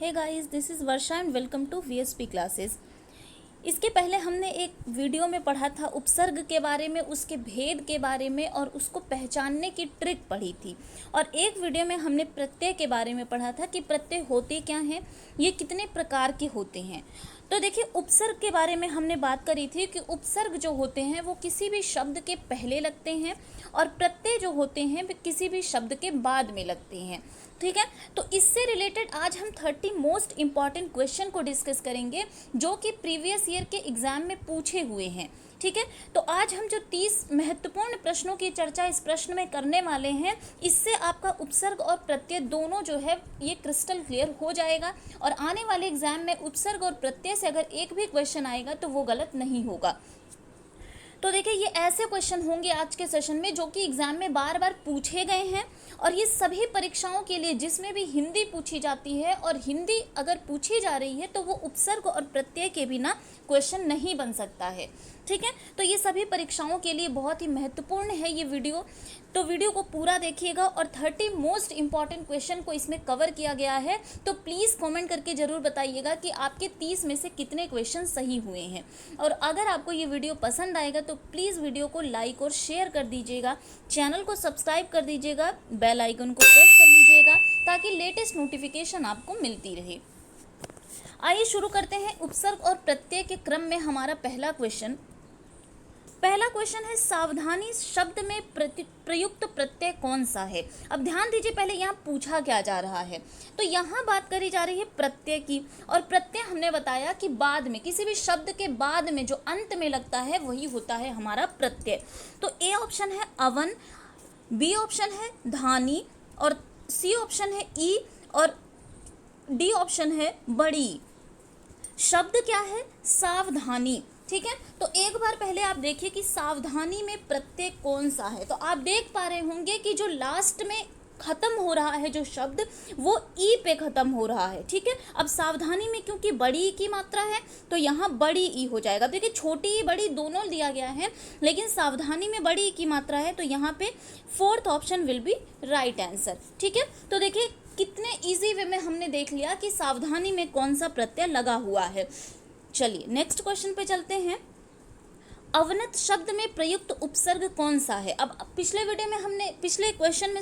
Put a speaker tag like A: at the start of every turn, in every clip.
A: Hey guys, this is Varsha and welcome to VSP classes. इसके पहले हमने एक वीडियो में पढ़ा था उपसर्ग के बारे में, उसके भेद के बारे में और उसको पहचानने की ट्रिक पढ़ी थी। और एक वीडियो में हमने प्रत्यय के बारे में पढ़ा था कि प्रत्यय होते क्या हैं, ये कितने प्रकार के होते हैं। तो देखिए, उपसर्ग के बारे में हमने बात करी थी कि उपसर्ग जो होते हैं वो किसी भी शब्द के पहले लगते हैं और प्रत्यय जो होते हैं वे किसी भी शब्द के बाद में लगते हैं। ठीक है, तो इससे रिलेटेड आज हम 30 मोस्ट इम्पॉर्टेंट क्वेश्चन को डिस्कस करेंगे जो कि प्रीवियस ईयर के एग्जाम में पूछे हुए हैं। ठीक है, तो आज हम जो 30 महत्वपूर्ण प्रश्नों की चर्चा इस प्रश्न में करने वाले हैं, इससे आपका उपसर्ग और प्रत्यय दोनों जो है ये क्रिस्टल क्लियर हो जाएगा और आने वाले एग्जाम में उपसर्ग और प्रत्यय से अगर एक भी क्वेश्चन आएगा तो वो गलत नहीं होगा। तो देखिए, ये ऐसे क्वेश्चन होंगे आज के सेशन में जो कि एग्जाम में बार बार पूछे गए हैं और ये सभी परीक्षाओं के लिए जिसमें भी हिंदी पूछी जाती है और हिंदी अगर पूछी जा रही है तो वो उपसर्ग और प्रत्यय के बिना क्वेश्चन नहीं बन सकता है। ठीक है, तो ये सभी परीक्षाओं के लिए बहुत ही महत्वपूर्ण है ये वीडियो। तो वीडियो को पूरा देखिएगा और 30 मोस्ट इम्पॉर्टेंट क्वेश्चन को इसमें कवर किया गया है। तो प्लीज़ कमेंट करके ज़रूर बताइएगा कि आपके 30 में से कितने क्वेश्चन सही हुए हैं। और अगर आपको ये वीडियो पसंद आएगा तो प्लीज़ वीडियो को लाइक और शेयर कर दीजिएगा, चैनल को सब्सक्राइब कर दीजिएगा, बेल आइकन को प्रेस कर लीजिएगा ताकि लेटेस्ट नोटिफिकेशन आपको मिलती रहे। आइए शुरू करते हैं उपसर्ग और प्रत्यय के क्रम में। हमारा पहला क्वेश्चन है, सावधानी शब्द में प्रयुक्त प्रत्यय कौन सा है। अब ध्यान दीजिए, पहले यहाँ पूछा क्या जा रहा है। तो यहाँ बात करी जा रही है प्रत्यय की, और प्रत्यय हमने बताया कि बाद में किसी भी शब्द के बाद में जो अंत में लगता है वही होता है हमारा प्रत्यय। तो ए ऑप्शन है अवन, बी ऑप्शन है धानी और सी ऑप्शन है ई और डी ऑप्शन है बड़ी। शब्द क्या है? सावधानी। ठीक है, तो एक बार पहले आप देखिए कि सावधानी में प्रत्यय कौन सा है। तो आप देख पा रहे होंगे कि जो लास्ट में खत्म हो रहा है जो शब्द वो ई पे खत्म हो रहा है। ठीक है, अब सावधानी में क्योंकि बड़ी ई की मात्रा है तो यहाँ बड़ी ई हो जाएगा। देखिए, छोटी ई बड़ी दोनों दिया गया है, लेकिन सावधानी में बड़ी ई की मात्रा है तो यहाँ पे fourth option will be right answer. ठीक है, तो देखिए कितने इजी वे में हमने देख लिया कि सावधानी में कौन सा प्रत्यय लगा हुआ है। चलिए नेक्स्ट क्वेश्चन पे चलते हैं। अवनत शब्द में प्रयुक्त उपसर्ग कौन सा है। अब पिछले क्वेश्चन में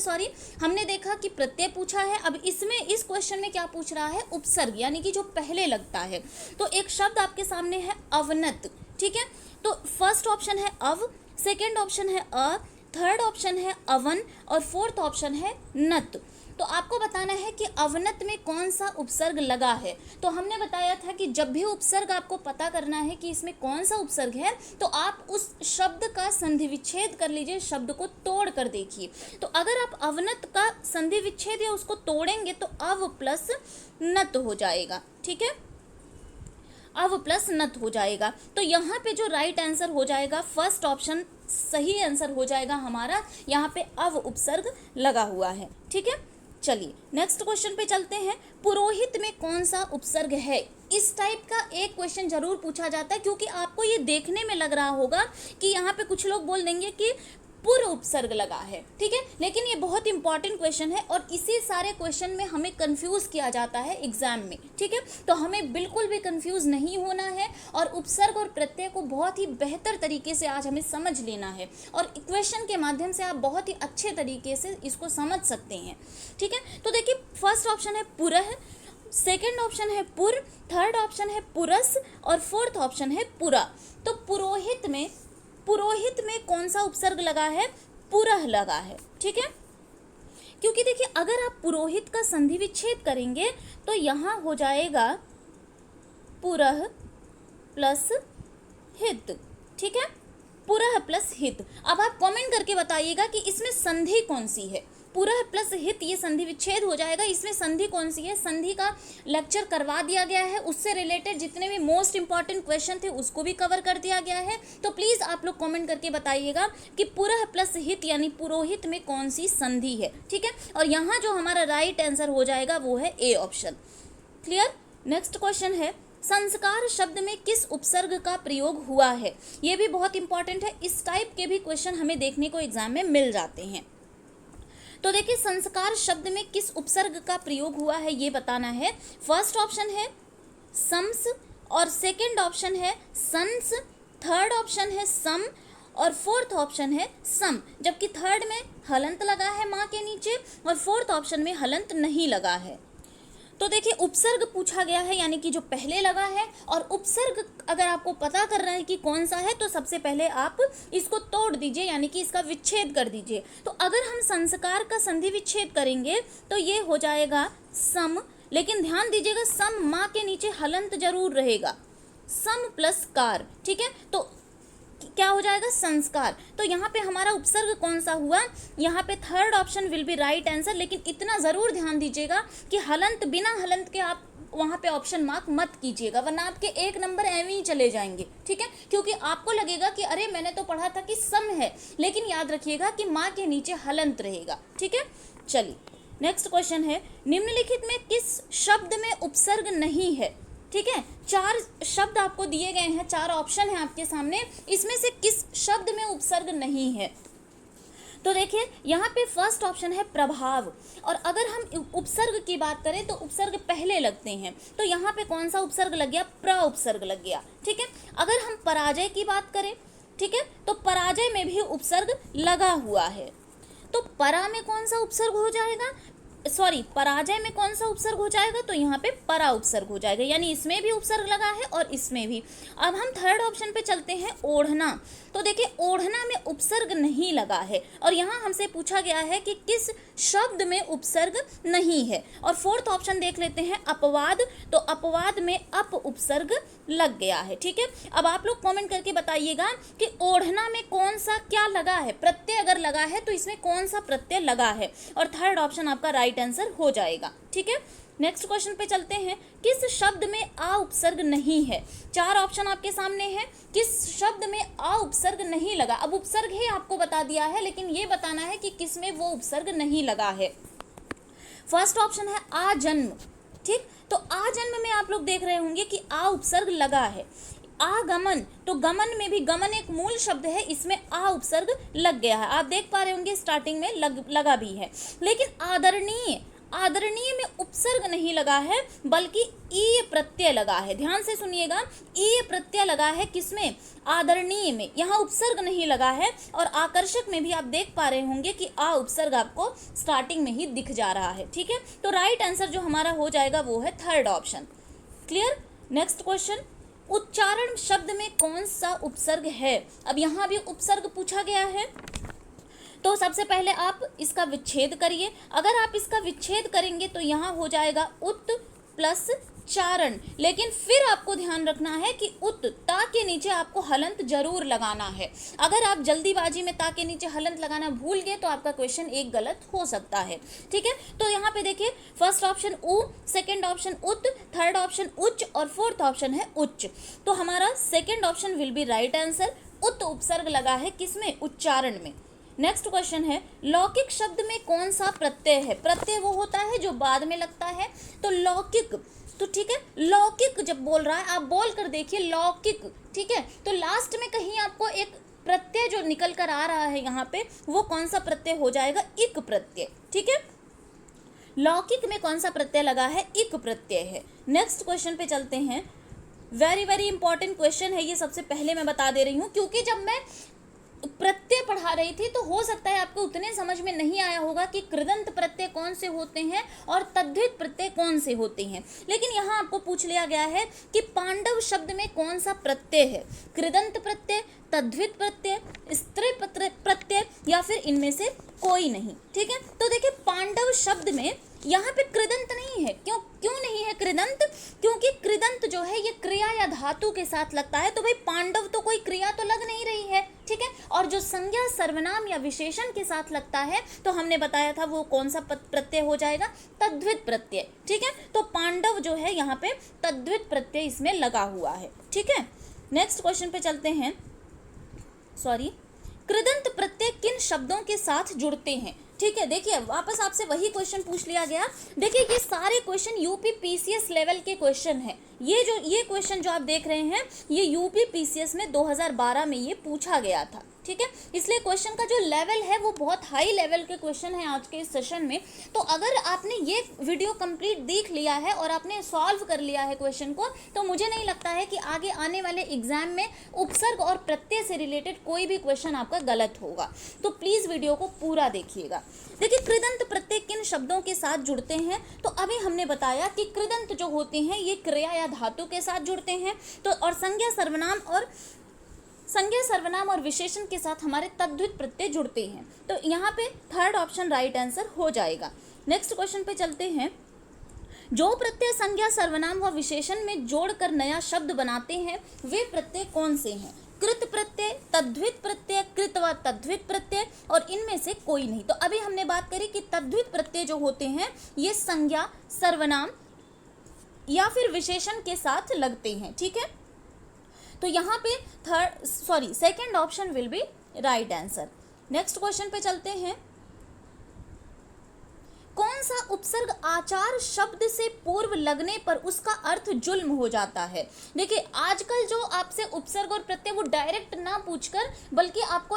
A: हमने देखा कि प्रत्यय पूछा है। अब इसमें इस क्वेश्चन में क्या पूछ रहा है? उपसर्ग, यानी कि जो पहले लगता है। तो एक शब्द आपके सामने है अवनत। ठीक है, तो फर्स्ट ऑप्शन है अव, सेकेंड ऑप्शन है अ, थर्ड ऑप्शन है अवन और फोर्थ ऑप्शन है नत। तो आपको बताना है कि अवनत में कौन सा उपसर्ग लगा है। तो हमने बताया था कि जब भी उपसर्ग आपको पता करना है कि इसमें कौन सा उपसर्ग है तो आप उस शब्द का संधि विच्छेद कर लीजिए, शब्द को तोड़ कर देखिए। तो अगर आप अवनत का संधि विच्छेद या उसको तोड़ेंगे तो अव प्लस नत हो जाएगा। ठीक है, अव प्लस नत हो जाएगा। तो यहाँ पे जो राइट आंसर हो जाएगा फर्स्ट ऑप्शन सही आंसर हो जाएगा हमारा। यहाँ पे अव उपसर्ग लगा हुआ है। ठीक है, चलिए नेक्स्ट क्वेश्चन पे चलते हैं। पुरोहित में कौन सा उपसर्ग है। इस टाइप का एक क्वेश्चन जरूर पूछा जाता है क्योंकि आपको ये देखने में लग रहा होगा कि यहाँ पे कुछ लोग बोल देंगे कि पुर उपसर्ग लगा है। ठीक है, लेकिन ये बहुत इंपॉर्टेंट क्वेश्चन है और इसी सारे क्वेश्चन में हमें कंफ्यूज किया जाता है एग्जाम में। ठीक है, तो हमें बिल्कुल भी कंफ्यूज नहीं होना है और उपसर्ग और प्रत्यय को बहुत ही बेहतर तरीके से आज हमें समझ लेना है और क्वेश्चन के माध्यम से आप बहुत ही अच्छे तरीके से इसको समझ सकते हैं। ठीक है, तो देखिए फर्स्ट ऑप्शन है पुरह, सेकेंड ऑप्शन है पुर, थर्ड ऑप्शन है पुरस और फोर्थ ऑप्शन है पुरा। तो पुरोहित में कौन सा उपसर्ग लगा है? पुरह लगा है। ठीक है, क्योंकि देखिए अगर आप पुरोहित का संधि विच्छेद करेंगे तो यहाँ हो जाएगा पुरह प्लस हित। ठीक है, पुरह प्लस हित। अब आप कमेंट करके बताइएगा कि इसमें संधि कौन सी है। पुरह प्लस हित ये संधि विच्छेद हो जाएगा, इसमें संधि कौन सी है? संधि का लेक्चर करवा दिया गया है, उससे रिलेटेड जितने भी मोस्ट इंपॉर्टेंट क्वेश्चन थे उसको भी कवर कर दिया गया है। तो प्लीज़ आप लोग कमेंट करके बताइएगा कि पुरह प्लस हित यानी पुरोहित में कौन सी संधि है। ठीक है, और यहाँ जो हमारा राइट आंसर हो जाएगा वो है A option. Clear. Next question है, संस्कार शब्द में किस उपसर्ग का प्रयोग हुआ है। ये भी बहुत इंपॉर्टेंट है, इस टाइप के भी क्वेश्चन हमें देखने को एग्जाम में मिल जाते हैं। तो देखिए संस्कार शब्द में किस उपसर्ग का प्रयोग हुआ है ये बताना है। फर्स्ट ऑप्शन है सम्स और सेकंड ऑप्शन है सन्स, थर्ड ऑप्शन है सम और फोर्थ ऑप्शन है सम, जबकि थर्ड में हलंत लगा है माँ के नीचे और फोर्थ ऑप्शन में हलंत नहीं लगा है। तो देखिए उपसर्ग पूछा गया है यानी कि जो पहले लगा है, और उपसर्ग अगर आपको पता करना है कि कौन सा है तो सबसे पहले आप इसको तोड़ दीजिए यानी कि इसका विच्छेद कर दीजिए। तो अगर हम संस्कार का संधि विच्छेद करेंगे तो ये हो जाएगा सम, लेकिन ध्यान दीजिएगा सम माँ के नीचे हलंत जरूर रहेगा, सम प्लस कार, ठीक है, तो क्या हो जाएगा संस्कार। तो यहाँ पे हमारा उपसर्ग कौन सा हुआ, यहाँ पे third option will be right answer. लेकिन इतना ज़रूर ध्यान दीजिएगा कि हलंत बिना हलंत के आप वहाँ पे ऑप्शन मार्क मत कीजिएगा, वरना आपके 1 नंबर ऐਵੇਂ ही चले जाएंगे, ठीक है, क्योंकि आपको लगेगा कि अरे मैंने तो पढ़ा था कि सम है, लेकिन याद रखिएगा कि माँ के नीचे हलंत रहेगा, ठीक है। चलिए नेक्स्ट क्वेश्चन है, निम्नलिखित में किस शब्द में उपसर्ग नहीं है, ठीक है। 4 शब्द आपको दिए गए हैं, 4 ऑप्शन है आपके सामने, इसमें से किस शब्द में उपसर्ग नहीं है। तो देखिए यहाँ पे फर्स्ट ऑप्शन है प्रभाव, और अगर हम उपसर्ग की बात करें तो उपसर्ग पहले लगते हैं, तो यहाँ पे कौन सा उपसर्ग लग गया, प्र उपसर्ग लग गया, ठीक है। अगर हम पराजय की बात करें, ठीक है, तो पराजय में भी उपसर्ग लगा हुआ है, तो परा में कौन सा उपसर्ग हो जाएगा, सॉरी पराजय में कौन सा उपसर्ग हो जाएगा, तो यहाँ पे परा उपसर्ग हो जाएगा, यानी इसमें भी उपसर्ग लगा है और इसमें भी। अब हम थर्ड ऑप्शन पे चलते हैं ओढ़ना। तो देखिए ओढ़ना में उपसर्ग नहीं लगा है, और यहाँ हमसे पूछा गया है कि किस शब्द में उपसर्ग नहीं है। और फोर्थ ऑप्शन देख लेते हैं अपवाद, तो अपवाद में अप उपसर्ग लग गया है, ठीक है। अब आप लोग कमेंट करके बताइएगा कि ओढ़ना में कौन सा क्या लगा है, प्रत्यय अगर लगा है तो इसमें कौन सा प्रत्यय लगा है, और थर्ड ऑप्शन आपका राइट आंसर हो जाएगा, ठीक है। नेक्स्ट क्वेश्चन पे चलते हैं, किस शब्द में आ उपसर्ग नहीं है। 4 ऑप्शन आपके सामने है, किस शब्द में आ उपसर्ग नहीं लगा। अब उपसर्ग ही आपको बता दिया है, लेकिन ये बताना है कि किस में वो उपसर्ग नहीं लगा है। फर्स्ट ऑप्शन है आजन्म, ठीक, तो आजन्म में आप लोग देख रहे होंगे कि आ उपसर्ग लगा है। आगमन, तो गमन में भी, गमन एक मूल शब्द है, इसमें आ उपसर्ग लग गया है, आप देख पा रहे होंगे स्टार्टिंग में लगा भी है। लेकिन आदरणीय, आदरणीय में उपसर्ग नहीं लगा है, बल्कि ई प्रत्यय लगा है। ध्यान से सुनिएगा, ई प्रत्यय लगा है किसमें, आदरणीय में, यहाँ उपसर्ग नहीं लगा है। और आकर्षक में भी आप देख पा रहे होंगे कि आ उपसर्ग आपको स्टार्टिंग में ही दिख जा रहा है, ठीक है। तो राइट आंसर जो हमारा हो जाएगा वो है third option. Clear. Next question, उच्चारण शब्द में कौन सा उपसर्ग है। अब यहाँ भी उपसर्ग पूछा गया है, तो सबसे पहले आप इसका विच्छेद करिए। अगर आप इसका विच्छेद करेंगे तो यहाँ हो जाएगा उत प्लस चारण, लेकिन फिर आपको ध्यान रखना है कि उत ता के नीचे आपको हलंत जरूर लगाना है। अगर आप जल्दीबाजी में ता के नीचे हलंत लगाना भूल गए तो आपका क्वेश्चन एक गलत हो सकता है, ठीक है। तो यहाँ पे देखिए फर्स्ट ऑप्शन उ, सेकंड ऑप्शन उत, थर्ड ऑप्शन उच्च और फोर्थ ऑप्शन है उच्च। तो हमारा second option will be right answer, उत उपसर्ग लगा है किसमें, उच्चारण में। नेक्स्ट क्वेश्चन है, लौकिक शब्द में कौन सा प्रत्यय है। प्रत्यय वो होता है जो बाद में लगता है, तो लौकिक, तो ठीक है, लौकिक जब बोल रहा है आप बोल कर देखिए लौकिक, ठीक है, तो लास्ट में कहीं आपको एक प्रत्यय जो निकल कर आ रहा है यहाँ पे, वो कौन सा प्रत्यय हो जाएगा, इक प्रत्यय, ठीक है। लौकिक में कौन सा प्रत्यय लगा है, इक प्रत्यय है। नेक्स्ट क्वेश्चन पे चलते हैं, वेरी वेरी इंपॉर्टेंट क्वेश्चन है ये, सबसे पहले मैं बता दे रही हूँ, क्योंकि जब मैं प्रत्यय पढ़ा रही थी तो हो सकता है आपको उतने समझ में नहीं आया होगा कि कृदंत प्रत्यय कौन से होते हैं और तद्धित प्रत्यय कौन से होते हैं। लेकिन यहाँ आपको पूछ लिया गया है कि पांडव शब्द में कौन सा प्रत्यय है, कृदंत प्रत्यय, तद्धित प्रत्यय, स्त्री प्रत्यय, या फिर इनमें से कोई नहीं, ठीक है। तो देखिए पांडव शब्द में यहाँ पे कृदंत नहीं है, क्यों नहीं है कृदंत, क्योंकि कृदंत जो है ये क्रिया या धातु के साथ लगता है, तो भाई पांडव तो कोई क्रिया तो लग नहीं रही है, ठीक है। और जो संज्ञा सर्वनाम या विशेषण के साथ लगता है तो हमने बताया था वो कौन सा प्रत्यय हो जाएगा, तद्धित प्रत्यय, ठीक है। तो पांडव जो है यहाँ पे तद्धित प्रत्यय इसमें लगा हुआ है, ठीक है। नेक्स्ट क्वेश्चन पे चलते हैं, कृदंत प्रत्यय किन शब्दों के साथ जुड़ते हैं, ठीक है। देखिए वापस आपसे वही क्वेश्चन पूछ लिया गया। देखिए ये सारे क्वेश्चन यूपी पीसीएस लेवल के क्वेश्चन है, ये क्वेश्चन जो आप देख रहे हैं ये यूपी पीसीएस में 2012 में ये पूछा गया था, ठीक है। इसलिए क्वेश्चन का जो लेवल है वो बहुत हाई लेवल के क्वेश्चन है आज के इस सेशन में। तो अगर आपने ये वीडियो कंप्लीट देख लिया है और आपने सॉल्व कर लिया है क्वेश्चन को, तो मुझे नहीं लगता है कि आगे आने वाले एग्जाम में उपसर्ग और प्रत्यय से रिलेटेड कोई भी क्वेश्चन आपका गलत होगा। तो प्लीज़ वीडियो को पूरा देखिएगा। देखिए, कृदंत प्रत्यय किन शब्दों के साथ जुड़ते हैं? तो अभी हमने बताया कि कृदंत जो होते हैं ये क्रिया या धातु के साथ जुड़ते हैं। तो और संज्ञा सर्वनाम और विशेषण के साथ हमारे तद्धित प्रत्यय जुड़ते हैं। तो यहाँ पे थर्ड ऑप्शन राइट आंसर हो जाएगा। नेक्स्ट क्वेश्चन पे चलते हैं। जो प्रत्यय संज्ञा सर्वनाम व विशेषण में जोड़कर नया शब्द बनाते हैं वे प्रत्यय कौन से हैं? कृत प्रत्यय, तद्धित प्रत्यय, कृत व तद्धित प्रत्यय, और इनमें से कोई नहीं। तो अभी हमने बात करी कि तद्धित प्रत्यय जो होते हैं ये संज्ञा सर्वनाम या फिर विशेषण के साथ लगते हैं, ठीक है। तो यहाँ पे second option will be right answer. Next question पे चलते हैं। कौन सा उपसर्ग आचार शब्द से पूर्व लगने पर उसका अर्थ जुल्म हो जाता है? देखिए, आजकल जो आपसे उपसर्ग और प्रत्यय वो डायरेक्ट ना पूछकर बल्कि आपको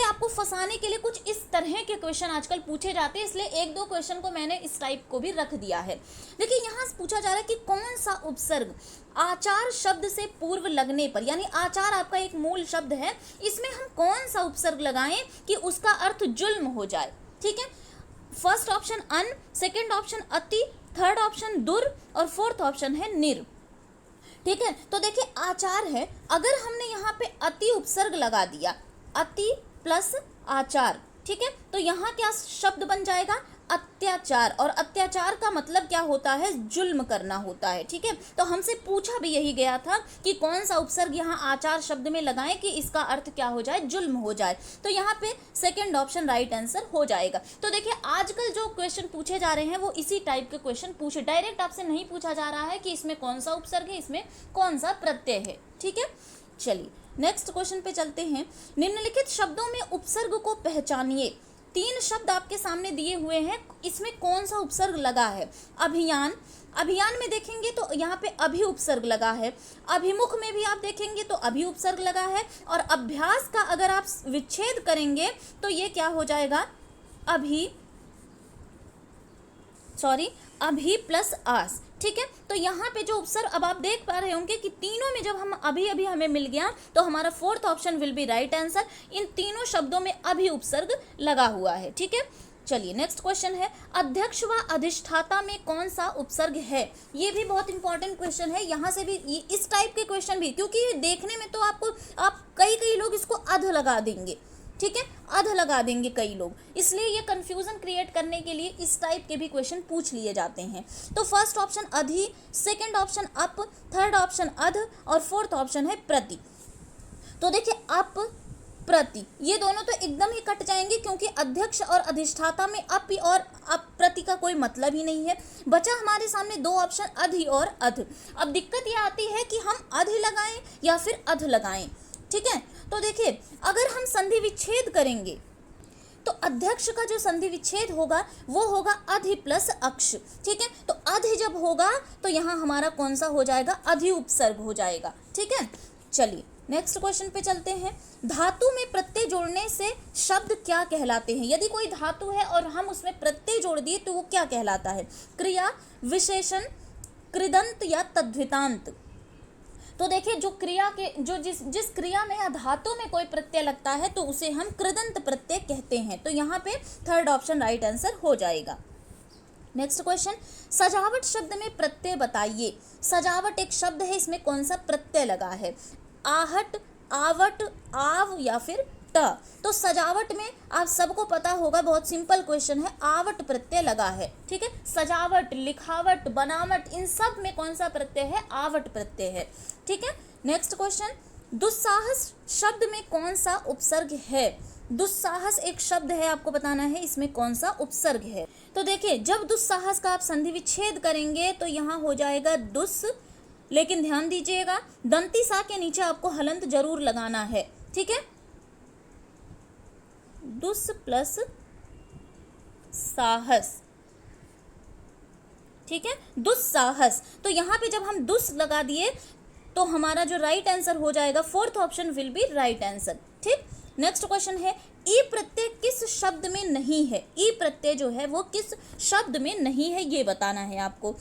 A: आपको फंसाने के लिए कुछ इस तरह के क्वेश्चन आजकल पूछे जाते हैं, इसलिए एक दो क्वेश्चन को मैंने इस टाइप को भी रख दिया है। देखिए, यहाँ पूछा जा रहा है कि कौन सा उपसर्ग आचार शब्द से पूर्व लगने पर, यानी आचार आपका एक मूल शब्द है, इसमें हम कौन सा उपसर्ग लगाएं कि उसका अर्थ जुल्म हो जाए, ठीक है। फर्स्ट ऑप्शन अन, सेकंड ऑप्शन अति, थर्ड ऑप्शन दुर और फोर्थ ऑप्शन है निर, ठीक है। तो देखिए, आचार है, अगर हमने यहाँ पे अति उपसर्ग लगा दिया, अति प्लस आचार, ठीक है, तो यहाँ क्या शब्द बन जाएगा? अत्याचार। और अत्याचार का मतलब क्या होता है? जुल्म करना होता है, ठीक है। तो हमसे पूछा भी यही गया था कि कौन सा उपसर्ग यहाँ आचार शब्द में लगाएं कि इसका अर्थ क्या हो जाए? जुल्म हो जाए। तो यहाँ पे सेकंड ऑप्शन राइट आंसर हो जाएगा। तो देखिए, आजकल जो क्वेश्चन पूछे जा रहे हैं वो इसी टाइप के क्वेश्चन पूछे, डायरेक्ट आपसे नहीं पूछा जा रहा है कि इसमें कौन सा उपसर्ग है, इसमें कौन सा प्रत्यय है, ठीक है। चलिए नेक्स्ट क्वेश्चन पे चलते हैं। निम्नलिखित शब्दों में उपसर्ग को पहचानिए। 3 शब्द आपके सामने दिए हुए हैं, इसमें कौन सा उपसर्ग लगा है? अभियान, अभियान में देखेंगे तो यहाँ पे अभि उपसर्ग लगा है। अभिमुख में भी आप देखेंगे तो अभि उपसर्ग लगा है। और अभ्यास का अगर आप विच्छेद करेंगे तो ये क्या हो जाएगा? अभि प्लस आस, ठीक है। तो यहाँ पे जो उपसर्ग अब आप देख पा रहे होंगे कि तीनों में जब हम अभी हमें मिल गया तो हमारा fourth option will be right answer. इन तीनों शब्दों में अभी उपसर्ग लगा हुआ है, ठीक है। चलिए नेक्स्ट क्वेश्चन है, अध्यक्ष व अधिष्ठाता में कौन सा उपसर्ग है? ये भी बहुत इंपॉर्टेंट क्वेश्चन है। यहाँ से भी इस टाइप के क्वेश्चन भी, क्योंकि ये देखने में तो आप कई लोग इसको अध लगा देंगे, ठीक है, अध लगा देंगे कई लोग, इसलिए ये कंफ्यूजन क्रिएट करने के लिए इस टाइप के भी क्वेश्चन पूछ लिए जाते हैं। तो फर्स्ट ऑप्शन अधि, second option up, third option अध और फोर्थ ऑप्शन है प्रति। तो देखिए, अप प्रति ये दोनों तो एकदम ही कट जाएंगे, क्योंकि अध्यक्ष और अधिष्ठाता में अप और अप प्रति का कोई मतलब ही नहीं है। बचा हमारे सामने 2 ऑप्शन अधि और अध। अब दिक्कत ये आती है कि हम अधि लगाएं या फिर अध लगाएं, ठीक है। तो देखिए, अगर हम संधि विच्छेद करेंगे तो अध्यक्ष का जो संधि विच्छेद होगा वो होगा अधि प्लस अक्ष, ठीक है। तो अधि जब होगा तो यहाँ हमारा कौन सा हो जाएगा? अधि उपसर्ग हो जाएगा, ठीक है। चलिए नेक्स्ट क्वेश्चन पे चलते हैं। धातु में प्रत्यय जोड़ने से शब्द क्या कहलाते हैं? यदि कोई धातु है और हम उसमें प्रत्यय जोड़ दिए तो वो क्या कहलाता है? क्रिया, विशेषण, कृदंत या तद्धितांत। तो देखिए, जो क्रिया के जिस क्रिया में या धातु में कोई प्रत्यय लगता है तो उसे हम कृदंत प्रत्यय कहते हैं। तो यहाँ पे थर्ड ऑप्शन राइट आंसर हो जाएगा। नेक्स्ट क्वेश्चन, सजावट शब्द में प्रत्यय बताइए। सजावट एक शब्द है, इसमें कौन सा प्रत्यय लगा है? आहट, आवट, आव या फिर ट। तो सजावट में आप सबको पता होगा, बहुत सिंपल क्वेश्चन है, आवट प्रत्यय लगा है, ठीक है। सजावट, लिखावट, बनावट, इन सब में कौन सा प्रत्यय है? आवट प्रत्यय है, ठीक है। नेक्स्ट क्वेश्चन, दुस्साहस शब्द में कौन सा उपसर्ग है? दुस्साहस एक शब्द है, आपको बताना है इसमें कौन सा उपसर्ग है। तो देखिए, जब दुस्साहस का आप संधि विच्छेद करेंगे तो यहाँ हो जाएगा दुस, लेकिन ध्यान दीजिएगा दंती सा के नीचे आपको हलंत जरूर लगाना है, ठीक है। दुस प्लस साहस, ठीक है, दुस्साहस। तो यहाँ पे जब हम दुस लगा दिए तो हमारा जो राइट आंसर हो जाएगा, fourth option will be right answer. ठीक, नेक्स्ट क्वेश्चन है, ई प्रत्यय किस शब्द में नहीं है? ई प्रत्यय जो है वो किस शब्द में नहीं है, ये बताना है आपको।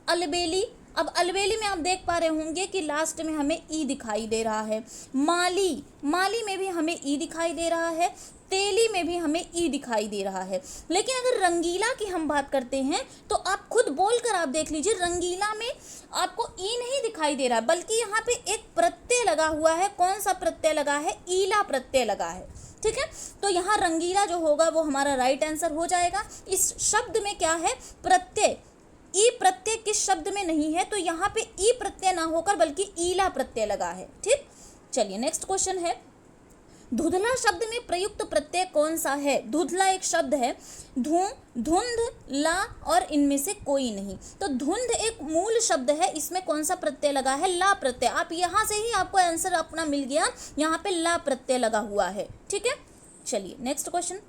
A: अलबेली, अब अलबेली में आप देख पा रहे होंगे कि लास्ट में हमें ई दिखाई दे रहा है। माली, माली में भी हमें ई दिखाई दे रहा है। तेली में भी हमें ई दिखाई दे रहा है। लेकिन अगर रंगीला की हम बात करते हैं तो आप खुद बोलकर आप देख लीजिए, रंगीला में आपको ई नहीं दिखाई दे रहा, बल्कि यहाँ पे एक प्रत्यय लगा हुआ है। कौन सा प्रत्यय लगा है? ईला प्रत्यय लगा है। ठीक है, तो यहाँ रंगीला जो होगा वो हमारा राइट आंसर हो जाएगा। इस शब्द में क्या है? प्रत्यय। ई प्रत्यय किस शब्द में नहीं है? तो यहाँ पे ई प्रत्यय ना होकर बल्कि ईला प्रत्यय लगा है। ठीक, चलिए नेक्स्ट क्वेश्चन है, धुंधला शब्द में प्रयुक्त प्रत्यय कौन सा है? धुंधला एक शब्द है, धूं, धुंध, ला और इनमें से कोई नहीं। तो धुंध एक मूल शब्द है, इसमें कौन सा प्रत्यय लगा है? ला प्रत्यय। आप यहाँ से ही आपको आंसर अपना मिल गया, यहाँ पे ला प्रत्यय लगा हुआ है। ठीक है, चलिए नेक्स्ट क्वेश्चन,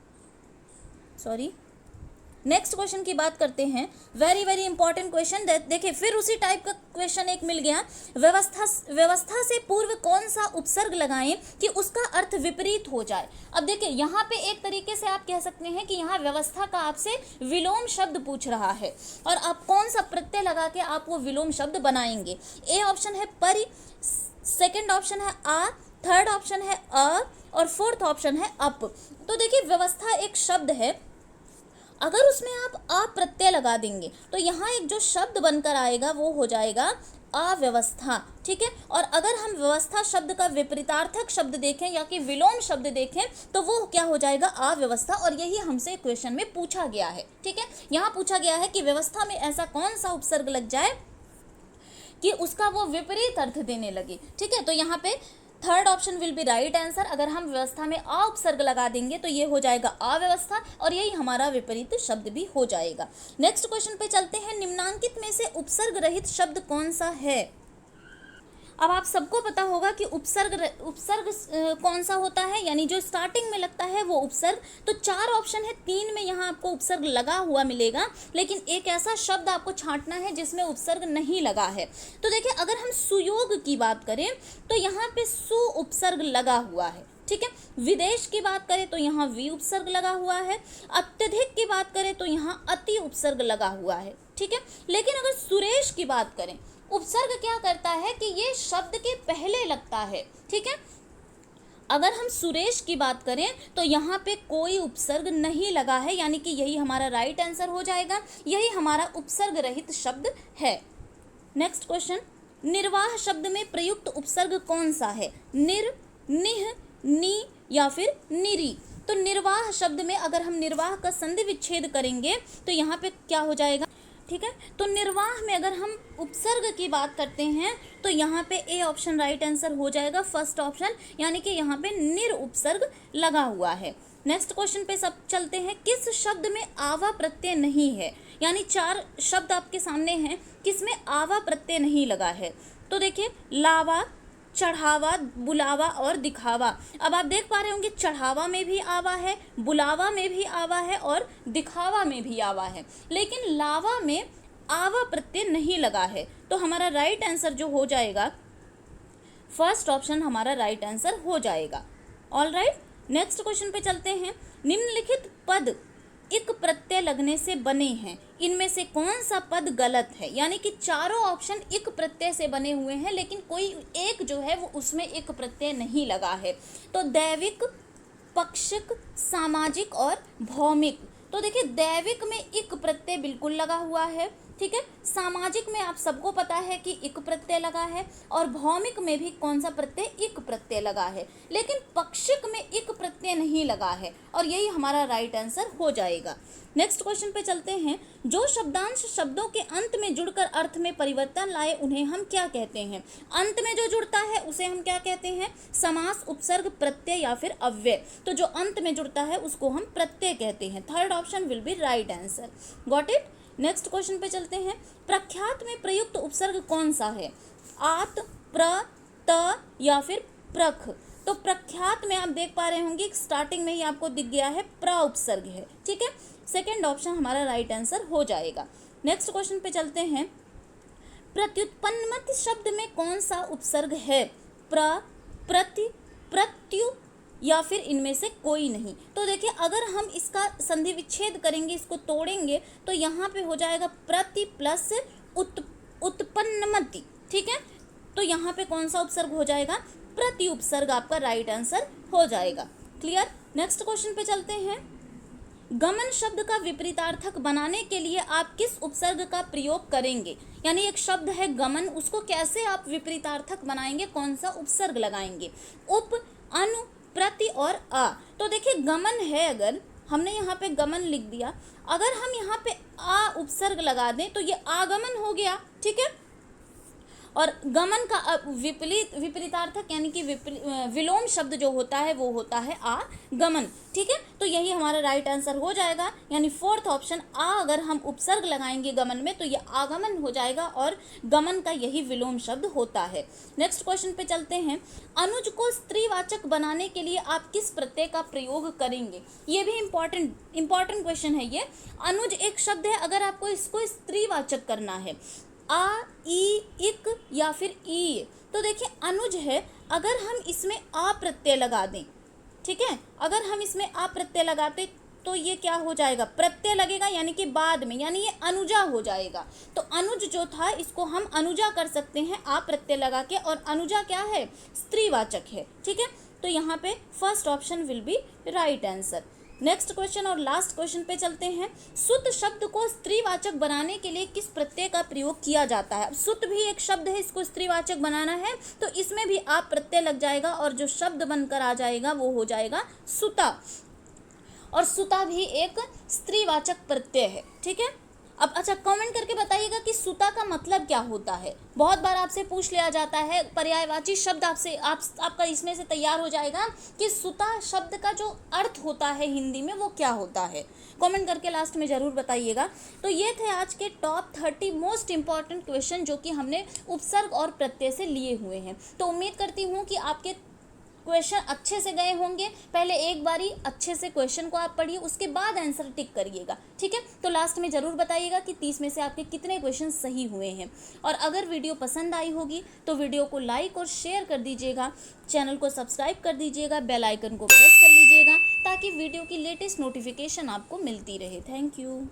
A: नेक्स्ट क्वेश्चन की बात करते हैं। Very very important question. देखिए फिर उसी टाइप का क्वेश्चन एक मिल गया। व्यवस्था से पूर्व कौन सा उपसर्ग लगाएं कि उसका अर्थ विपरीत हो जाए? अब देखिए यहाँ पे एक तरीके से आप कह सकते हैं कि यहाँ व्यवस्था का आपसे विलोम शब्द पूछ रहा है और आप कौन सा प्रत्यय लगा के आप वो विलोम शब्द बनाएंगे। ए ऑप्शन है परि, सेकेंड ऑप्शन है आ, थर्ड ऑप्शन है अ और फोर्थ ऑप्शन है अप। तो देखिए व्यवस्था एक शब्द है, अगर उसमें आप आ प्रत्यय लगा देंगे तो यहाँ एक जो शब्द बनकर आएगा वो हो जाएगा अव्यवस्था। ठीक है, और अगर हम व्यवस्था शब्द का विपरीतार्थक शब्द देखें या कि विलोम शब्द देखें तो वो क्या हो जाएगा? अव्यवस्था। और यही हमसे क्वेश्चन में पूछा गया है। ठीक है, यहाँ पूछा गया है कि व्यवस्था में ऐसा कौन सा उपसर्ग लग जाए कि उसका वो विपरीत अर्थ देने लगे। ठीक है, तो यहाँ पे third option will be right answer. अगर हम व्यवस्था में आ उपसर्ग लगा देंगे तो ये हो जाएगा अव्यवस्था और यही हमारा विपरीत शब्द भी हो जाएगा। नेक्स्ट क्वेश्चन पे चलते हैं, निम्नांकित में से उपसर्ग रहित शब्द कौन सा है? अब आप सबको पता होगा कि उपसर्ग कौन सा होता है, यानी जो स्टार्टिंग में लगता है वो उपसर्ग। तो चार ऑप्शन है, तीन में यहाँ आपको उपसर्ग लगा हुआ मिलेगा, लेकिन एक ऐसा शब्द आपको छांटना है जिसमें उपसर्ग नहीं लगा है। तो देखिए अगर हम सुयोग की बात करें तो यहाँ पे सु उपसर्ग लगा हुआ है। ठीक है, विदेश की बात करें तो यहाँ वी उपसर्ग लगा हुआ है। अत्यधिक की बात करें तो यहाँ अति उपसर्ग लगा हुआ है। ठीक है, लेकिन अगर सुरेश की बात करें, उपसर्ग क्या करता है कि ये शब्द के पहले लगता है। ठीक है, अगर हम सुरेश की बात करें तो यहाँ पे कोई उपसर्ग नहीं लगा है, यानी कि यही हमारा राइट आंसर हो जाएगा। यही हमारा उपसर्ग रहित शब्द है। नेक्स्ट क्वेश्चन, निर्वाह शब्द में प्रयुक्त उपसर्ग कौन सा है? निर, निह, नी या फिर निरी। तो निर्वाह शब्द में अगर हम निर्वाह का संधि विच्छेद करेंगे तो यहाँ पे क्या हो जाएगा? ठीक है, तो निर्वाह में अगर हम उपसर्ग की बात करते हैं तो यहाँ पे ए ऑप्शन राइट आंसर हो जाएगा, फर्स्ट ऑप्शन, यानी कि यहाँ पे निर उपसर्ग लगा हुआ है। नेक्स्ट क्वेश्चन पे सब चलते हैं, किस शब्द में आवा प्रत्यय नहीं है? यानी चार शब्द आपके सामने हैं, किसमें आवा प्रत्यय नहीं लगा है? तो देखिए लावा, चढ़ावा, बुलावा और दिखावा। अब आप देख पा रहे होंगे चढ़ावा में भी आवा है, बुलावा में भी आवा है और दिखावा में भी आवा है, लेकिन लावा में आवा प्रत्यय नहीं लगा है। तो हमारा राइट आंसर जो हो जाएगा, फर्स्ट ऑप्शन हमारा राइट आंसर हो जाएगा। ऑल राइट, नेक्स्ट क्वेश्चन पे चलते हैं, निम्नलिखित पद इक प्रत्यय लगने से बने हैं, इनमें से कौन सा पद गलत है? यानी कि चारों ऑप्शन इक प्रत्यय से बने हुए हैं, लेकिन कोई एक जो है वो उसमें इक प्रत्यय नहीं लगा है। तो दैविक, पक्षिक, सामाजिक और भौमिक। तो देखिए दैविक में इक प्रत्यय बिल्कुल लगा हुआ है। ठीक है, सामाजिक में आप सबको पता है कि इक प्रत्यय लगा है और भौमिक में भी कौन सा प्रत्यय? इक प्रत्यय लगा है, लेकिन पक्षिक में इक प्रत्यय नहीं लगा है और यही हमारा राइट आंसर हो जाएगा। नेक्स्ट क्वेश्चन पे चलते हैं, जो शब्दांश शब्दों के अंत में जुड़कर अर्थ में परिवर्तन लाए उन्हें हम क्या कहते हैं? अंत में जो जुड़ता है उसे हम क्या कहते हैं? समास, उपसर्ग, प्रत्यय या फिर अव्यय। तो जो अंत में जुड़ता है उसको हम प्रत्यय कहते हैं। Third option will be right answer. Got it? Next question पे चलते हैं, प्रख्यात में प्रयुक्त उपसर्ग कौन सा है? आत, प्र, त या फिर प्रख। तो प्रख्यात में आप देख पा रहे होंगे स्टार्टिंग में ही आपको दिख गया है प्र उपसर्ग है। ठीक है, सेकेंड ऑप्शन हमारा राइट आंसर हो जाएगा। नेक्स्ट क्वेश्चन पे चलते हैं। प्रत्युत्पन्नमत शब्द में कौन सा उपसर्ग है? प्र, प्रति, प्रत्यु या फिर इनमें से कोई नहीं। तो देखिए, अगर हम इसका संधि विच्छेद करेंगे, इसको तोड़ेंगे, तो यहाँ पे हो जाएगा प्रति प्लस उत्पन्नमति। ठीक है, तो यहाँ पे कौन सा उपसर्ग हो जाएगा? प्रति उपसर्ग आपका राइट आंसर हो जाएगा। क्लियर। नेक्स्ट क्वेश्चन पे चलते हैं। गमन शब्द का विपरीतार्थक बनाने के लिए आप किस उपसर्ग का प्रयोग करेंगे? यानी एक शब्द है गमन, उसको कैसे आप विपरीतार्थक बनाएंगे, कौन सा उपसर्ग लगाएंगे? उप, अनु, प्रति और आ। तो देखिए, गमन है, अगर हमने यहाँ पे गमन लिख दिया, अगर हम यहाँ पे आ उपसर्ग लगा दें तो ये आगमन हो गया। ठीक है, और गमन का विपरीतार्थक यानी कि विलोम शब्द जो होता है वो होता है आगमन। ठीक है, तो यही हमारा राइट आंसर हो जाएगा। यानी फोर्थ ऑप्शन आ, अगर हम उपसर्ग लगाएंगे गमन में तो ये आगमन हो जाएगा और गमन का यही विलोम शब्द होता है। नेक्स्ट क्वेश्चन पे चलते हैं। अनुज को स्त्रीवाचक बनाने के लिए आप किस प्रत्यय का प्रयोग करेंगे? ये भी इंपॉर्टेंट क्वेश्चन है ये। अनुज एक शब्द है, अगर आपको इसको स्त्रीवाचक करना है, आ, ई, इक या फिर ई, तो देखिए अनुज है, अगर हम इसमें आ प्रत्यय लगा दें, ठीक है, अगर हम इसमें आ प्रत्यय लगाते तो ये क्या हो जाएगा? प्रत्यय लगेगा, यानी कि बाद में, यानी ये अनुजा हो जाएगा। तो अनुज जो था इसको हम अनुजा कर सकते हैं आ प्रत्यय लगा के, और अनुजा क्या है? स्त्रीवाचक है। ठीक है, तो यहाँ पे first option will be right answer. Next question और लास्ट क्वेश्चन पे चलते हैं। सुत शब्द को स्त्रीवाचक बनाने के लिए किस प्रत्यय का प्रयोग किया जाता है? सुत भी एक शब्द है, इसको स्त्रीवाचक बनाना है तो इसमें भी आप प्रत्यय लग जाएगा और जो शब्द बनकर आ जाएगा वो हो जाएगा सुता, और सुता भी एक स्त्रीवाचक प्रत्यय है। ठीक है, अब अच्छा कमेंट करके बताइएगा कि सुता का मतलब क्या होता है। बहुत बार आपसे पूछ लिया जाता है, पर्यायवाची शब्द आपसे आपका इसमें से तैयार हो जाएगा कि सुता शब्द का जो अर्थ होता है हिंदी में वो क्या होता है। कमेंट करके लास्ट में ज़रूर बताइएगा। तो ये थे आज के टॉप 30 मोस्ट इंपॉर्टेंट क्वेश्चन जो कि हमने उपसर्ग और प्रत्यय से लिए हुए हैं। तो उम्मीद करती हूँ कि आपके क्वेश्चन अच्छे से गए होंगे। पहले एक बारी अच्छे से क्वेश्चन को आप पढ़िए, उसके बाद आंसर टिक करिएगा। ठीक है, तो लास्ट में ज़रूर बताइएगा कि 30 में से आपके कितने क्वेश्चन सही हुए हैं। और अगर वीडियो पसंद आई होगी तो वीडियो को लाइक और शेयर कर दीजिएगा, चैनल को सब्सक्राइब कर दीजिएगा, बेल आइकन को प्रेस कर लीजिएगा ताकि वीडियो की लेटेस्ट नोटिफिकेशन आपको मिलती रहे। Thank you.